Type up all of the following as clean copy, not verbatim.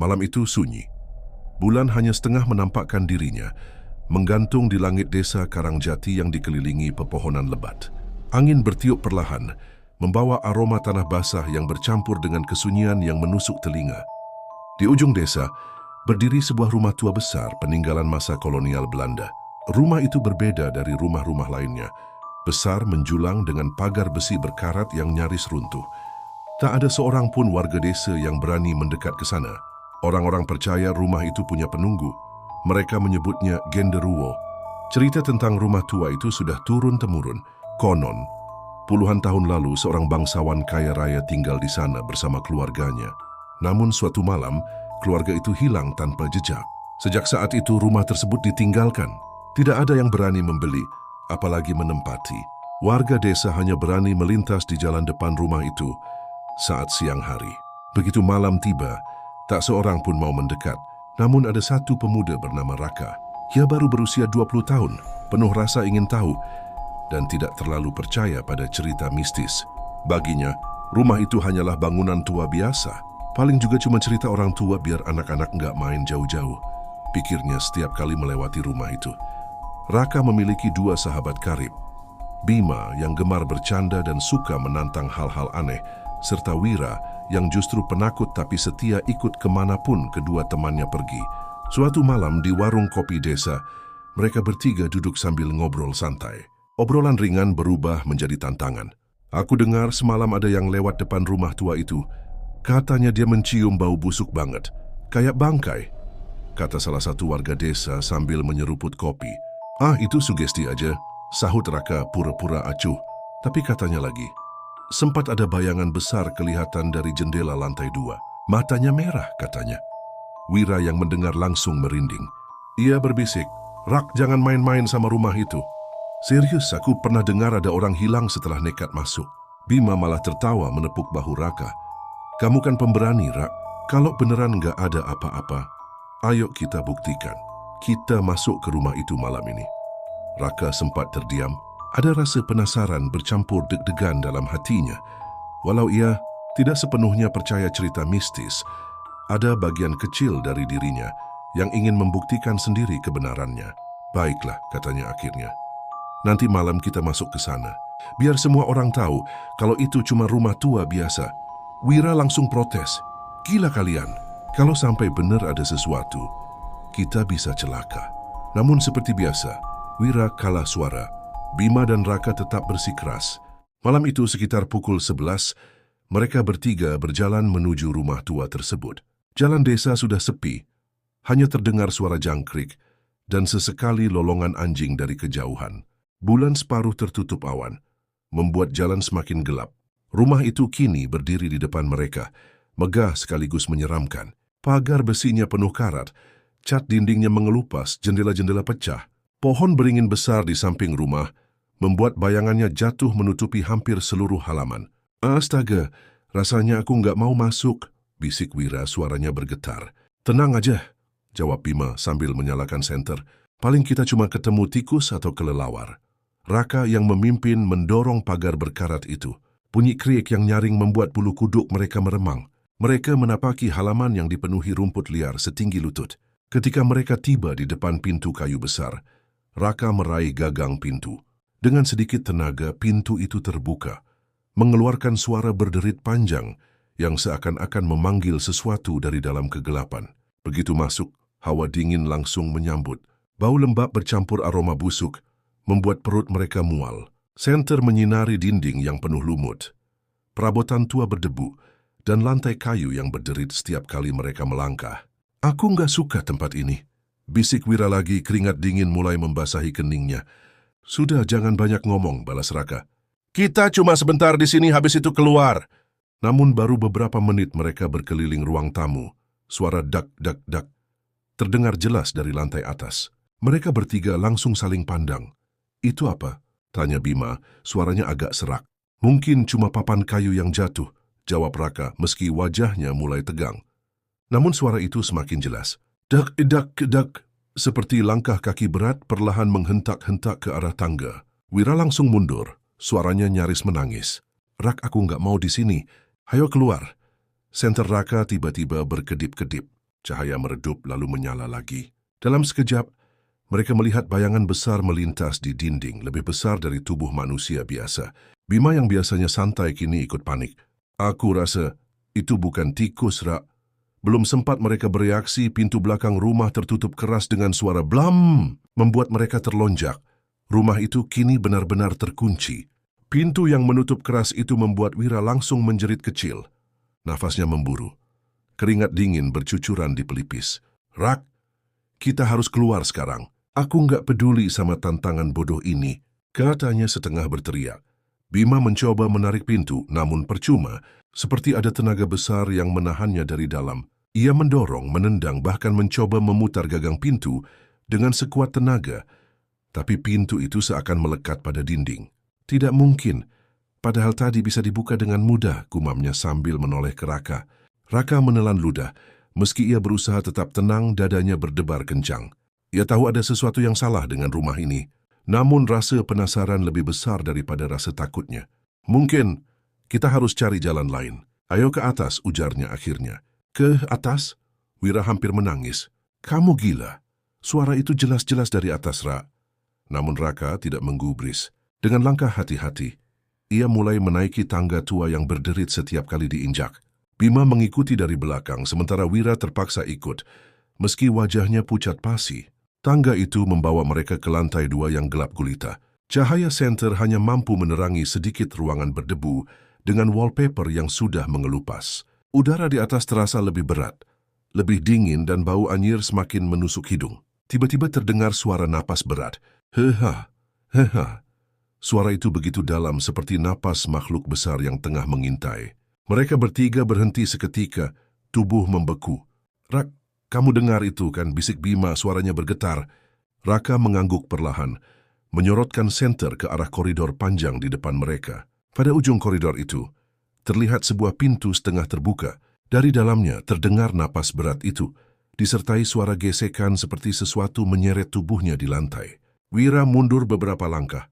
Malam itu sunyi. Bulan hanya setengah menampakkan dirinya, menggantung di langit desa Karangjati yang dikelilingi pepohonan lebat. Angin bertiup perlahan, membawa aroma tanah basah yang bercampur dengan kesunyian yang menusuk telinga. Di ujung desa, berdiri sebuah rumah tua besar peninggalan masa kolonial Belanda. Rumah itu berbeda dari rumah-rumah lainnya. Besar menjulang dengan pagar besi berkarat yang nyaris runtuh. Tak ada seorang pun warga desa yang berani mendekat ke sana. Orang-orang percaya rumah itu punya penunggu. Mereka menyebutnya genderuwo. Cerita tentang rumah tua itu sudah turun-temurun. Konon, puluhan tahun lalu seorang bangsawan kaya raya tinggal di sana bersama keluarganya. Namun suatu malam, keluarga itu hilang tanpa jejak. Sejak saat itu rumah tersebut ditinggalkan. Tidak ada yang berani membeli, apalagi menempati. Warga desa hanya berani melintas di jalan depan rumah itu saat siang hari. Begitu malam tiba, tak seorang pun mau mendekat. Namun ada satu pemuda bernama Raka. Ia baru berusia 20 tahun, penuh rasa ingin tahu dan tidak terlalu percaya pada cerita mistis. Baginya, rumah itu hanyalah bangunan tua biasa. Paling juga cuma cerita orang tua biar anak-anak nggak main jauh-jauh. Pikirnya setiap kali melewati rumah itu. Raka memiliki dua sahabat karib. Bima yang gemar bercanda dan suka menantang hal-hal aneh, serta Wira yang justru penakut tapi setia ikut kemanapun kedua temannya pergi. Suatu malam di warung kopi desa, mereka bertiga duduk sambil ngobrol santai. Obrolan ringan berubah menjadi tantangan. Aku dengar semalam ada yang lewat depan rumah tua itu. Katanya dia mencium bau busuk banget, kayak bangkai, kata salah satu warga desa sambil menyeruput kopi. Ah, itu sugesti aja, sahut Raka pura-pura acuh. Tapi katanya lagi, sempat ada bayangan besar kelihatan dari jendela lantai 2. Matanya merah, katanya. Wira yang mendengar langsung merinding. Ia berbisik, Rak, jangan main-main sama rumah itu. Serius, aku pernah dengar ada orang hilang setelah nekat masuk. Bima malah tertawa menepuk bahu Raka. Kamu kan pemberani, Rak. Kalau beneran nggak ada apa-apa, ayo kita buktikan. Kita masuk ke rumah itu malam ini. Raka sempat terdiam. Ada rasa penasaran bercampur deg-degan dalam hatinya. Walau ia tidak sepenuhnya percaya cerita mistis, ada bagian kecil dari dirinya yang ingin membuktikan sendiri kebenarannya. Baiklah, katanya akhirnya. Nanti malam kita masuk ke sana. Biar semua orang tahu kalau itu cuma rumah tua biasa. Wira langsung protes. Gila kalian, kalau sampai benar ada sesuatu, kita bisa celaka. Namun seperti biasa, Wira kalah suara. Bima dan Raka tetap bersikeras. Malam itu sekitar pukul 11, mereka bertiga berjalan menuju rumah tua tersebut. Jalan desa sudah sepi, hanya terdengar suara jangkrik dan sesekali lolongan anjing dari kejauhan. Bulan separuh tertutup awan, membuat jalan semakin gelap. Rumah itu kini berdiri di depan mereka, megah sekaligus menyeramkan. Pagar besinya penuh karat, cat dindingnya mengelupas, jendela-jendela pecah. Pohon beringin besar di samping rumah membuat bayangannya jatuh menutupi hampir seluruh halaman. Astaga, rasanya aku nggak mau masuk, bisik Wira suaranya bergetar. Tenang aja, jawab Bima sambil menyalakan senter. Paling kita cuma ketemu tikus atau kelelawar. Raka yang memimpin mendorong pagar berkarat itu. Bunyi kriik yang nyaring membuat bulu kuduk mereka meremang. Mereka menapaki halaman yang dipenuhi rumput liar setinggi lutut. Ketika mereka tiba di depan pintu kayu besar, Raka meraih gagang pintu. Dengan sedikit tenaga, pintu itu terbuka, mengeluarkan suara berderit panjang yang seakan-akan memanggil sesuatu dari dalam kegelapan. Begitu masuk, hawa dingin langsung menyambut. Bau lembab bercampur aroma busuk, membuat perut mereka mual. Senter menyinari dinding yang penuh lumut. Perabotan tua berdebu, dan lantai kayu yang berderit setiap kali mereka melangkah. Aku nggak suka tempat ini, bisik Wira lagi, keringat dingin mulai membasahi keningnya. Sudah, jangan banyak ngomong, balas Raka. Kita cuma sebentar di sini, habis itu keluar. Namun baru beberapa menit mereka berkeliling ruang tamu. Suara dak-dak-dak terdengar jelas dari lantai atas. Mereka bertiga langsung saling pandang. Itu apa? Tanya Bima, suaranya agak serak. Mungkin cuma papan kayu yang jatuh, jawab Raka meski wajahnya mulai tegang. Namun suara itu semakin jelas. Dak-dak-dak. Seperti langkah kaki berat perlahan menghentak-hentak ke arah tangga. Wira langsung mundur, suaranya nyaris menangis. Rak, aku nggak mau di sini. Ayo keluar. Senter Raka tiba-tiba berkedip-kedip. Cahaya meredup lalu menyala lagi. Dalam sekejap, mereka melihat bayangan besar melintas di dinding lebih besar dari tubuh manusia biasa. Bima yang biasanya santai kini ikut panik. Aku rasa itu bukan tikus, Rak. Belum sempat mereka bereaksi, pintu belakang rumah tertutup keras dengan suara blam, membuat mereka terlonjak. Rumah itu kini benar-benar terkunci. Pintu yang menutup keras itu membuat Wira langsung menjerit kecil. Nafasnya memburu. Keringat dingin bercucuran di pelipis. Rak, kita harus keluar sekarang. Aku nggak peduli sama tantangan bodoh ini, katanya setengah berteriak. Bima mencoba menarik pintu, namun percuma, seperti ada tenaga besar yang menahannya dari dalam. Ia mendorong, menendang, bahkan mencoba memutar gagang pintu dengan sekuat tenaga, tapi pintu itu seakan melekat pada dinding. Tidak mungkin, padahal tadi bisa dibuka dengan mudah, gumamnya sambil menoleh ke Raka. Raka menelan ludah, meski ia berusaha tetap tenang, dadanya berdebar kencang. Ia tahu ada sesuatu yang salah dengan rumah ini, namun rasa penasaran lebih besar daripada rasa takutnya. Mungkin kita harus cari jalan lain. Ayo ke atas, ujarnya akhirnya. Ke atas? Wira hampir menangis. Kamu gila. Suara itu jelas-jelas dari atas, Ra. Namun Raka tidak menggubris. Dengan langkah hati-hati, ia mulai menaiki tangga tua yang berderit setiap kali diinjak. Bima mengikuti dari belakang, sementara Wira terpaksa ikut, meski wajahnya pucat pasi. Tangga itu membawa mereka ke lantai 2 yang gelap gulita. Cahaya senter hanya mampu menerangi sedikit ruangan berdebu dengan wallpaper yang sudah mengelupas. Udara di atas terasa lebih berat, lebih dingin dan bau anyir semakin menusuk hidung. Tiba-tiba terdengar suara napas berat. Heha, heha. Suara itu begitu dalam seperti napas makhluk besar yang tengah mengintai. Mereka bertiga berhenti seketika, tubuh membeku. Rak, kamu dengar itu kan, bisik Bima, suaranya bergetar. Raka mengangguk perlahan, menyorotkan senter ke arah koridor panjang di depan mereka. Pada ujung koridor itu, terlihat sebuah pintu setengah terbuka. Dari dalamnya terdengar napas berat itu, disertai suara gesekan seperti sesuatu menyeret tubuhnya di lantai. Wira mundur beberapa langkah.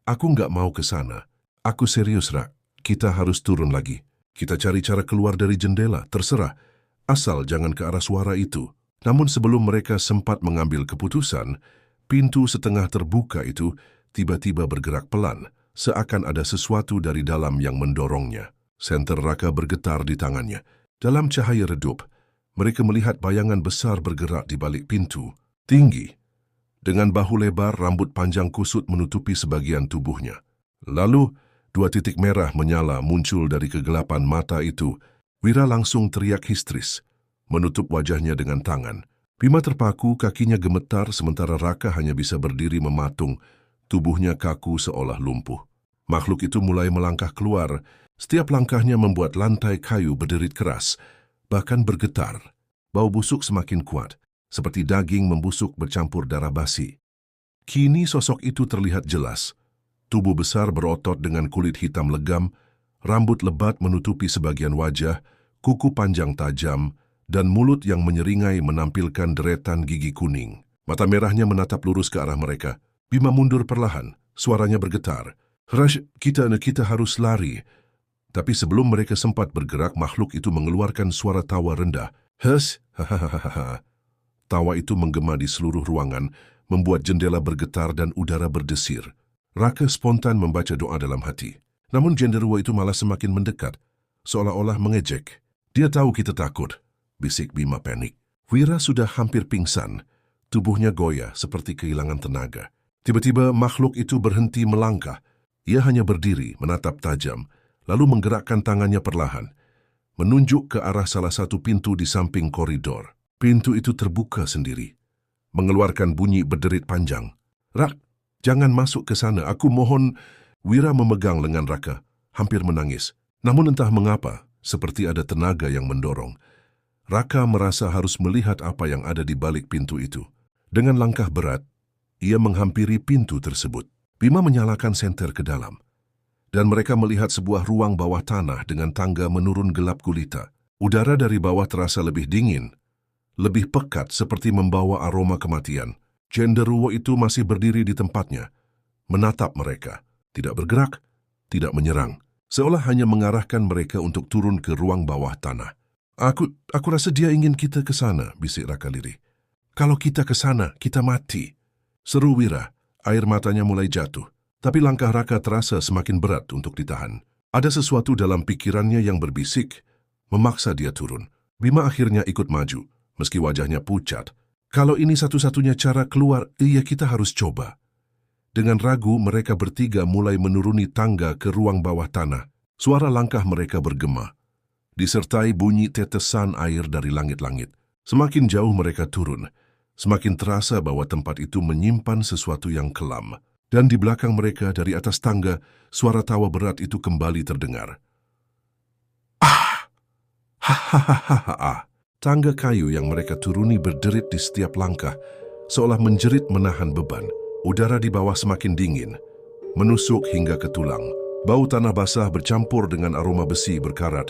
Aku nggak mau ke sana. Aku serius, Rak. Kita harus turun lagi. Kita cari cara keluar dari jendela, terserah. Asal jangan ke arah suara itu. Namun sebelum mereka sempat mengambil keputusan, pintu setengah terbuka itu tiba-tiba bergerak pelan, seakan ada sesuatu dari dalam yang mendorongnya. Senter Raka bergetar di tangannya. Dalam cahaya redup, mereka melihat bayangan besar bergerak di balik pintu. Tinggi, dengan bahu lebar, rambut panjang kusut menutupi sebagian tubuhnya. Lalu, 2 titik merah menyala muncul dari kegelapan mata itu. Wira langsung teriak histeris, menutup wajahnya dengan tangan. Bima terpaku, kakinya gemetar, sementara Raka hanya bisa berdiri mematung, tubuhnya kaku seolah lumpuh. Makhluk itu mulai melangkah keluar. Setiap langkahnya membuat lantai kayu berderit keras, bahkan bergetar. Bau busuk semakin kuat, seperti daging membusuk bercampur darah basi. Kini sosok itu terlihat jelas. Tubuh besar berotot dengan kulit hitam legam, rambut lebat menutupi sebagian wajah, kuku panjang tajam, dan mulut yang menyeringai menampilkan deretan gigi kuning. Mata merahnya menatap lurus ke arah mereka. Bima mundur perlahan, suaranya bergetar. Rash, kita harus lari. Tapi sebelum mereka sempat bergerak, makhluk itu mengeluarkan suara tawa rendah. Hus, hahaha. Tawa itu menggema di seluruh ruangan, membuat jendela bergetar dan udara berdesir. Raka spontan membaca doa dalam hati. Namun genderuwo itu malah semakin mendekat, seolah-olah mengejek. Dia tahu kita takut, bisik Bima panik. Wira sudah hampir pingsan, tubuhnya goyah seperti kehilangan tenaga. Tiba-tiba makhluk itu berhenti melangkah. Ia hanya berdiri, menatap tajam, lalu menggerakkan tangannya perlahan, menunjuk ke arah salah satu pintu di samping koridor. Pintu itu terbuka sendiri, mengeluarkan bunyi berderit panjang. Rak, jangan masuk ke sana, aku mohon. Wira memegang lengan Raka, hampir menangis. Namun entah mengapa, seperti ada tenaga yang mendorong. Raka merasa harus melihat apa yang ada di balik pintu itu. Dengan langkah berat, ia menghampiri pintu tersebut. Bima menyalakan senter ke dalam, dan mereka melihat sebuah ruang bawah tanah dengan tangga menurun gelap gulita. Udara dari bawah terasa lebih dingin, lebih pekat seperti membawa aroma kematian. Genderuwo itu masih berdiri di tempatnya, menatap mereka, tidak bergerak, tidak menyerang, seolah hanya mengarahkan mereka untuk turun ke ruang bawah tanah. Aku rasa dia ingin kita ke sana, bisik Raka lirih. Kalau kita ke sana, kita mati. Seru Wira, air matanya mulai jatuh. Tapi langkah Raka terasa semakin berat untuk ditahan. Ada sesuatu dalam pikirannya yang berbisik, memaksa dia turun. Bima akhirnya ikut maju, meski wajahnya pucat. Kalau ini satu-satunya cara keluar, iya kita harus coba. Dengan ragu, mereka bertiga mulai menuruni tangga ke ruang bawah tanah. Suara langkah mereka bergema, disertai bunyi tetesan air dari langit-langit. Semakin jauh mereka turun, semakin terasa bahwa tempat itu menyimpan sesuatu yang kelam. Dan di belakang mereka, dari atas tangga, suara tawa berat itu kembali terdengar. Ah! Hahaha. Tangga kayu yang mereka turuni berderit di setiap langkah, seolah menjerit menahan beban. Udara di bawah semakin dingin, menusuk hingga ke tulang. Bau tanah basah bercampur dengan aroma besi berkarat,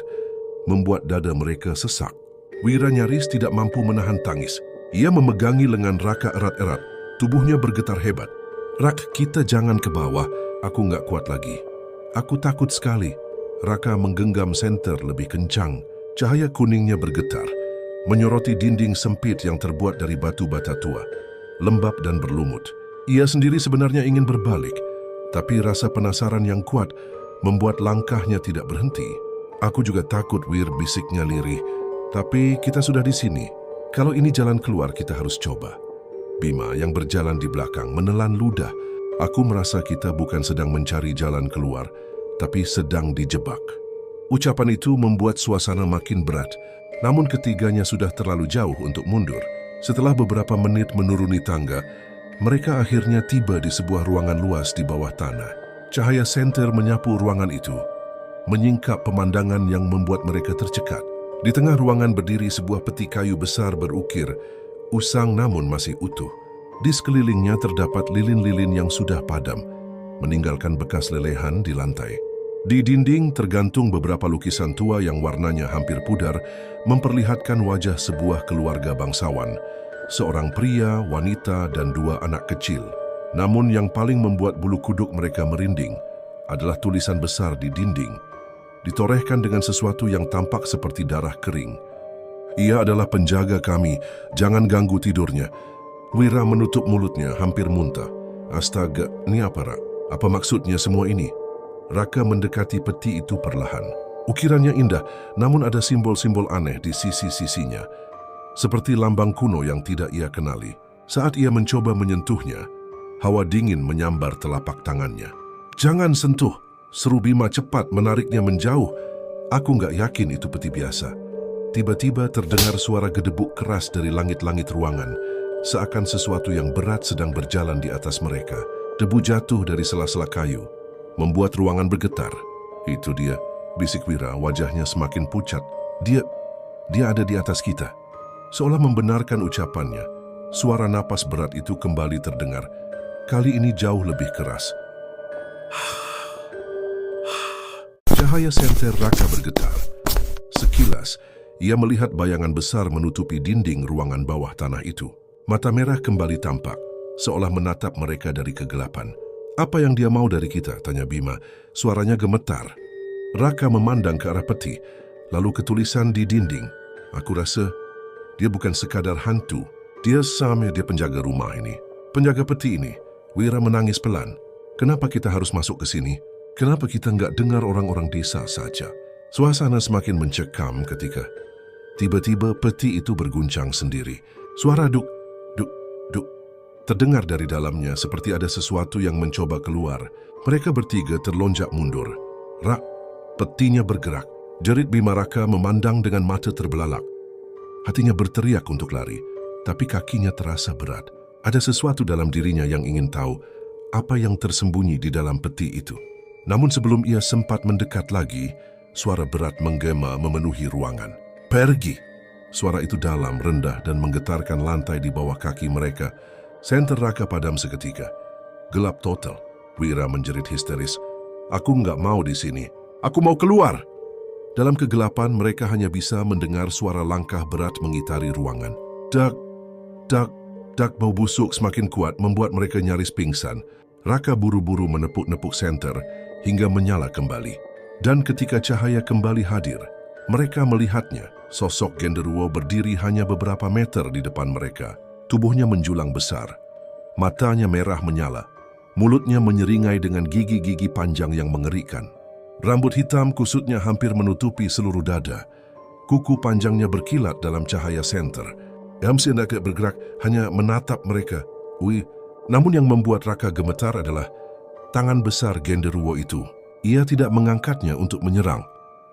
membuat dada mereka sesak. Wira nyaris tidak mampu menahan tangis. Ia memegangi lengan Raka erat-erat, tubuhnya bergetar hebat. Rak, kita jangan ke bawah, aku nggak kuat lagi. Aku takut sekali. Raka menggenggam senter lebih kencang. Cahaya kuningnya bergetar, menyoroti dinding sempit yang terbuat dari batu bata tua, lembab dan berlumut. Ia sendiri sebenarnya ingin berbalik, tapi rasa penasaran yang kuat membuat langkahnya tidak berhenti. Aku juga takut, Wir, bisiknya lirih. Tapi kita sudah di sini. Kalau ini jalan keluar, kita harus coba. Bima yang berjalan di belakang menelan ludah. Aku merasa kita bukan sedang mencari jalan keluar, tapi sedang dijebak. Ucapan itu membuat suasana makin berat, namun ketiganya sudah terlalu jauh untuk mundur. Setelah beberapa menit menuruni tangga, mereka akhirnya tiba di sebuah ruangan luas di bawah tanah. Cahaya senter menyapu ruangan itu, menyingkap pemandangan yang membuat mereka tercekat. Di tengah ruangan berdiri sebuah peti kayu besar berukir, usang namun masih utuh. Di sekelilingnya terdapat lilin-lilin yang sudah padam, meninggalkan bekas lelehan di lantai. Di dinding tergantung beberapa lukisan tua yang warnanya hampir pudar, memperlihatkan wajah sebuah keluarga bangsawan. Seorang pria, wanita, dan dua anak kecil. Namun yang paling membuat bulu kuduk mereka merinding adalah tulisan besar di dinding, ditorehkan dengan sesuatu yang tampak seperti darah kering. Ia adalah penjaga kami, jangan ganggu tidurnya. Wira menutup mulutnya, hampir muntah. Astaga, ini apa, Rak? Apa maksudnya semua ini? Raka mendekati peti itu perlahan. Ukirannya indah, namun ada simbol-simbol aneh di sisi-sisinya, seperti lambang kuno yang tidak ia kenali. Saat ia mencoba menyentuhnya, hawa dingin menyambar telapak tangannya. Jangan sentuh, seru Bima cepat menariknya menjauh. Aku nggak yakin itu peti biasa. Tiba-tiba terdengar suara gedebuk keras dari langit-langit ruangan, seakan sesuatu yang berat sedang berjalan di atas mereka. Debu jatuh dari sela-sela kayu, membuat ruangan bergetar. Itu dia, bisik Wira, wajahnya semakin pucat. Dia ada di atas kita. Seolah membenarkan ucapannya, suara napas berat itu kembali terdengar. Kali ini jauh lebih keras. Cahaya senter Raka bergetar. Sekilas, ia melihat bayangan besar menutupi dinding ruangan bawah tanah itu. Mata merah kembali tampak, seolah menatap mereka dari kegelapan. Apa yang dia mau dari kita? Tanya Bima. Suaranya gemetar. Raka memandang ke arah peti, lalu ke tulisan di dinding. Aku rasa dia bukan sekadar hantu. Dia penjaga rumah ini. Penjaga peti ini. Wira menangis pelan. Kenapa kita harus masuk ke sini? Kenapa kita nggak dengar orang-orang desa saja? Suasana semakin mencekam ketika tiba-tiba peti itu berguncang sendiri. Suara duk, duk, duk terdengar dari dalamnya seperti ada sesuatu yang mencoba keluar. Mereka bertiga terlonjak mundur. Rak, petinya bergerak. Jerit Bima. Raka memandang dengan mata terbelalak. Hatinya berteriak untuk lari, tapi kakinya terasa berat. Ada sesuatu dalam dirinya yang ingin tahu apa yang tersembunyi di dalam peti itu. Namun sebelum ia sempat mendekat lagi, suara berat menggema memenuhi ruangan. Pergi! Suara itu dalam, rendah, dan menggetarkan lantai di bawah kaki mereka. Senter Raka padam seketika. Gelap total. Wira menjerit histeris. Aku nggak mau di sini. Aku mau keluar! Dalam kegelapan, mereka hanya bisa mendengar suara langkah berat mengitari ruangan. Dak, dak, dak, bau busuk semakin kuat membuat mereka nyaris pingsan. Raka buru-buru menepuk-nepuk senter hingga menyala kembali. Dan ketika cahaya kembali hadir, mereka melihatnya, Sosok genderuwo berdiri hanya beberapa meter di depan mereka. Tubuhnya menjulang besar. Matanya merah menyala. Mulutnya menyeringai dengan gigi-gigi panjang yang mengerikan. Rambut hitam kusutnya hampir menutupi seluruh dada. Kuku panjangnya berkilat dalam cahaya senter. Yamsi tidak bergerak, hanya menatap mereka. Namun yang membuat Raka gemetar adalah tangan besar genderuwo itu. Ia tidak mengangkatnya untuk menyerang,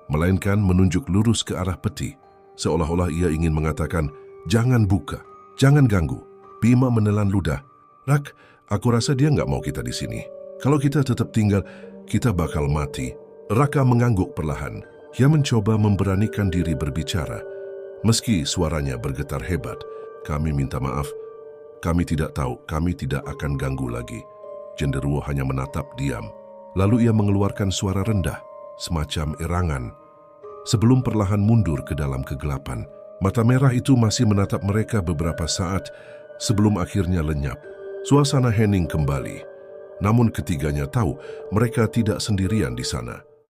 melainkan menunjuk lurus ke arah peti. Seolah-olah ia ingin mengatakan, jangan buka, jangan ganggu. Bima menelan ludah. Rak, aku rasa dia nggak mau kita di sini. Kalau kita tetap tinggal, kita bakal mati. Raka mengangguk perlahan. Ia mencoba memberanikan diri berbicara. Meski suaranya bergetar hebat. Kami minta maaf. Kami tidak tahu, kami tidak akan ganggu lagi. Genderuwo hanya menatap diam. Lalu ia mengeluarkan suara rendah, semacam erangan. Sebelum perlahan mundur ke dalam kegelapan, mata merah itu masih menatap mereka beberapa saat sebelum akhirnya lenyap. Suasana hening kembali. Namun ketiganya tahu mereka tidak sendirian di sana.